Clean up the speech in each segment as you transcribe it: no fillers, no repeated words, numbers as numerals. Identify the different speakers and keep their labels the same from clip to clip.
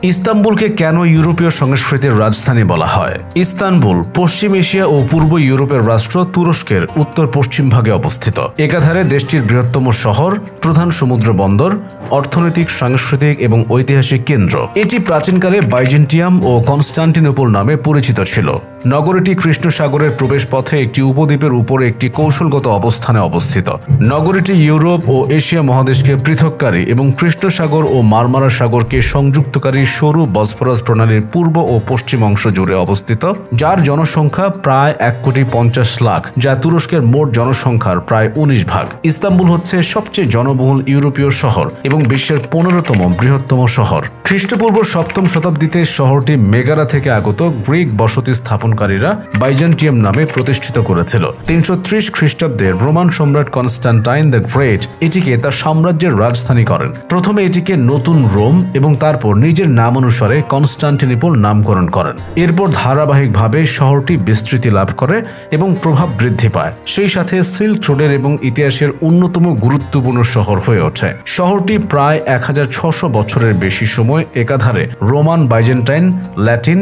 Speaker 1: ইস্তাম্বুলকে কেন ইউরোপীয় সংস্কৃতির রাজধানী বলা হয়? ইস্তাম্বুল পশ্চিম এশিয়া ও পূর্ব ইউরোপের রাষ্ট্র তুরস্কের উত্তর পশ্চিম ভাগে অবস্থিত। একাধারে দেশটির বৃহত্তম শহর, প্রধান সমুদ্র বন্দর, অর্থনৈতিক, সাংস্কৃতিক এবং ঐতিহাসিক কেন্দ্র। এটি প্রাচীনকালে বাইজেন্টিয়াম ও কনস্টান্টিনোপল নামে পরিচিত ছিল। নগরীটি কৃষ্ণ সাগরের প্রবেশপথে একটি উপদ্বীপের উপরে একটি কৌশলগত অবস্থানে অবস্থিত। নগরীটি ইউরোপ ও এশিয়া মহাদেশকে পৃথককারী এবং কৃষ্ণ সাগর ও মারমারা সাগরকে সংযুক্তকারী সরু বসফরাস প্রণালীর পূর্ব ও পশ্চিম অংশ জুড়ে অবস্থিত, যার জনসংখ্যা প্রায় 1,50,00,000, যা তুরস্কের মোট জনসংখ্যার প্রায় 19 ভাগ। ইস্তাম্বুল হচ্ছে সবচেয়ে জনবহুল ইউরোপীয় শহর এবং বিশ্বের 15তম বৃহত্তম শহর। খ্রিস্টপূর্ব 7ম শতাব্দীতে শহরটি মেগারা থেকে আগত গ্রিক বসতি স্থাপনকারীরা বাইজেন্টিয়াম নামে প্রতিষ্ঠিত করেছিল। 330 খ্রিস্টাব্দে রোমান সম্রাট কনস্টান্টাইন দ্য গ্রেট এটিকে তার সাম্রাজ্যের রাজধানী করেন। প্রথমে এটিকে নতুন রোম এবং তারপর নিজের নাম অনুসারে কনস্টান্টিনোপল নামকরণ করেন। এরপর ধারাবাহিকভাবে শহরটি বিস্তৃতি লাভ করে এবং প্রভাব বৃদ্ধি পায়। সেই সাথে সিল্ক রোডের এবং ইতিহাসের অন্যতম গুরুত্বপূর্ণ শহর হয়ে ওঠে। শহরটি প্রায় 1600 বছরের বেশি সময় একাধারে রোমান, বাইজেন্টাইন, ল্যাটিন,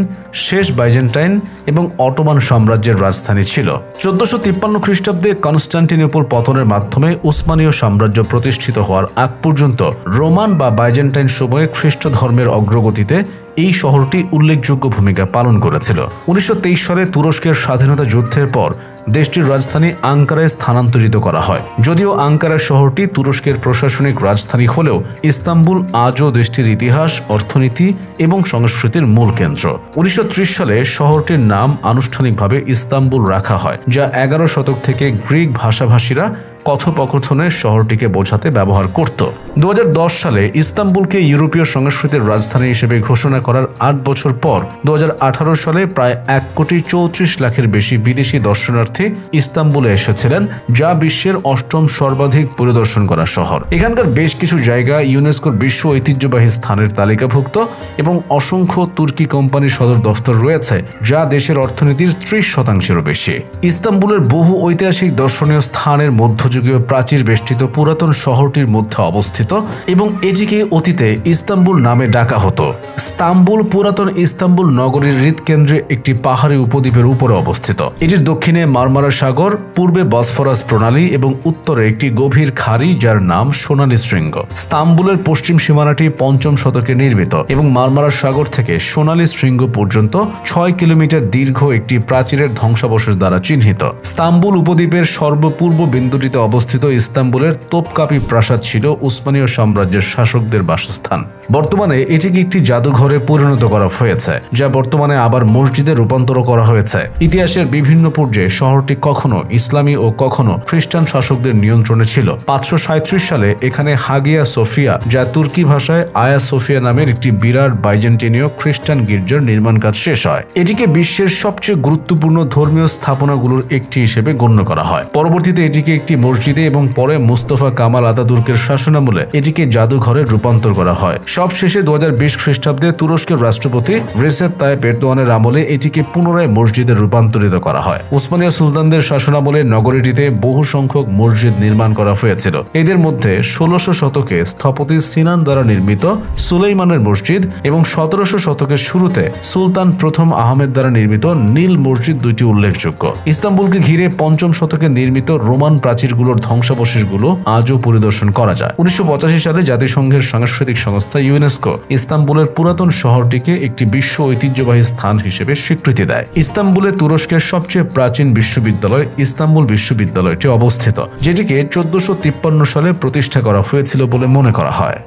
Speaker 1: শেষ বাইজেন্টাইন এবং অটোমান সাম্রাজ্যের রাজধানী ছিল। 1453 খ্রিস্টাব্দে কনস্টান্টিনোপল পতনের মাধ্যমে উসমানীয় সাম্রাজ্য প্রতিষ্ঠিত হওয়ার আগ পর্যন্ত রোমান বা বাইজেন্টাইন সময়ে খ্রিস্ট ধর্মের অগ্রগতিতে এই শহরটি উল্লেখযোগ্য ভূমিকা পালন করেছিল। 1923 সালে তুরস্কের স্বাধীনতা যুদ্ধের পর দেশটির রাজধানী আঙ্কারায় স্থানান্তরিত করা হয়। যদিও আঙ্কারা শহরটি তুরস্কের প্রশাসনিক রাজধানী হলেও ইস্তাম্বুল আজও দেশটির ইতিহাস, অর্থনীতি এবং সংস্কৃতির মূল কেন্দ্র। 1930 সালে শহরটির নাম আনুষ্ঠানিকভাবে ইস্তাম্বুল রাখা হয়, যা 11 শতক থেকে গ্রিক ভাষাভাষীরা কথোপকথনে শহরটিকে বোঝাতে ব্যবহার করত। 2010 সালে ইস্তাম্বুলকে ইউরোপীয় সংস্কৃতির রাজধানী হিসেবে ঘোষণা করার 8 বছর পর 2018 সালে প্রায় 1,34,00,000-এর বেশি বিদেশি দর্শনার্থী ইস্তাম্বুলে এসেছিলেন, যা বিশ্বের 8ম সর্বাধিক পরিদর্শন করা শহর। এখানকার বেশ কিছু জায়গা ইউনেস্কোর বিশ্ব ঐতিহ্যবাহী স্থানের তালিকাভুক্ত এবং অসংখ্য তুর্কি কোম্পানির সদর দফতর রয়েছে, যা দেশের অর্থনীতির 30%-এরও বেশি। ইস্তাম্বুলের বহু ঐতিহাসিক দর্শনীয় স্থানের মধ্যযুগীয় প্রাচীর বেষ্টিত পুরাতন শহরটির মধ্যে অবস্থিত এবং এটিকে অতীতে ইস্তাম্বুল নামে ডাকা হতো। ইস্তাম্বুল পুরাতন ইস্তাম্বুল নগরীর হৃদকেন্দ্রে একটি পাহাড়ি উপদ্বীপের উপরে অবস্থিত। এটির দক্ষিণে মারমারা সাগর, পূর্বে বসফরাস প্রণালী এবং উত্তরে একটি গভীর খাড়ি যার নাম সোনালী শৃঙ্গ। ইস্তাম্বুলের পশ্চিম সীমানাটি 5ম শতকে নির্মিত এবং মারমারা সাগর থেকে সোনালী শৃঙ্গ পর্যন্ত 6 কিলোমিটার দীর্ঘ একটি প্রাচীরের ধ্বংসাবশেষ দ্বারা চিহ্নিত। ইস্তাম্বুল উপদ্বীপের সর্বপূর্ব বিন্দুটিতে অবস্থিত ইস্তাম্বুলের তোপকাপি প্রাসাদ ছিল উসমানীয় সাম্রাজ্যের শাসকদের বাসস্থান। বর্তমানে এটিকে একটি জাদুঘরে পরিণত করা হয়েছে, যা বর্তমানে আবার মসজিদে রূপান্তর করা হয়েছে। ইতিহাসের বিভিন্ন পর্যায়ে শহরটি কখনো ইসলামী ও কখনো খ্রিস্টান শাসকদের নিয়ন্ত্রণে ছিল। 537 সালে এখানে হাগিয়া সোফিয়া, যা তুর্কি ভাষায় আয়া সোফিয়া নামের একটি বিরাট বাইজেন্টিনীয় খ্রিস্টান গির্জার নির্মাণ কাজ শেষ হয়। এটিকে বিশ্বের সবচেয়ে গুরুত্বপূর্ণ ধর্মীয় স্থাপনাগুলোর একটি হিসেবে গণ্য করা হয়। পরবর্তীতে এটিকে একটি মসজিদে এবং পরে মুস্তফা কামাল আতাতুর্কের শাসনামলে এটিকে জাদুঘরে রূপান্তর করা হয়। সবশেষে 2020 খ্রিস্টাব্দে তুরস্কের রাষ্ট্রপতি রিসেপ তাইপ এরদোয়ানের আমলে এটিকে পুনরায় মসজিদে রূপান্তরিত করা হয়। উসমানীয় সুলতানদের শাসনামলে নগরীটিতে বহু সংখ্যক মসজিদ নির্মাণ করা হয়েছিল। এদের মধ্যে 1600 শতকে স্থপতি সিনান দ্বারা নির্মিত সুলাইমানের মসজিদ এবং 1700 শতকের শুরুতে সুলতান প্রথম আহমেদ দ্বারা নির্মিত নীল মসজিদ দুইটি উল্লেখযোগ্য। ইস্তাম্বুলকে ঘিরে 5ম শতকে নির্মিত রোমান প্রাচীরগুলোর ধ্বংসাবশেষগুলো আজও পরিদর্শন করা যায়। 1985 সালে জাতিসংঘের সাংস্কৃতিক সংস্থা ইউনেস্কো ইস্তাম্বুলের পুরাতন শহরটিকে একটি বিশ্ব ঐতিহ্যবাহী স্থান হিসেবে স্বীকৃতি দেয়। ইস্তাম্বুলে তুরস্কের সবচেয়ে প্রাচীন বিশ্ববিদ্যালয় ইস্তাম্বুল বিশ্ববিদ্যালয়টি অবস্থিত, যেটিকে 1453 সালে প্রতিষ্ঠা করা হয়েছিল বলে মনে করা হয়।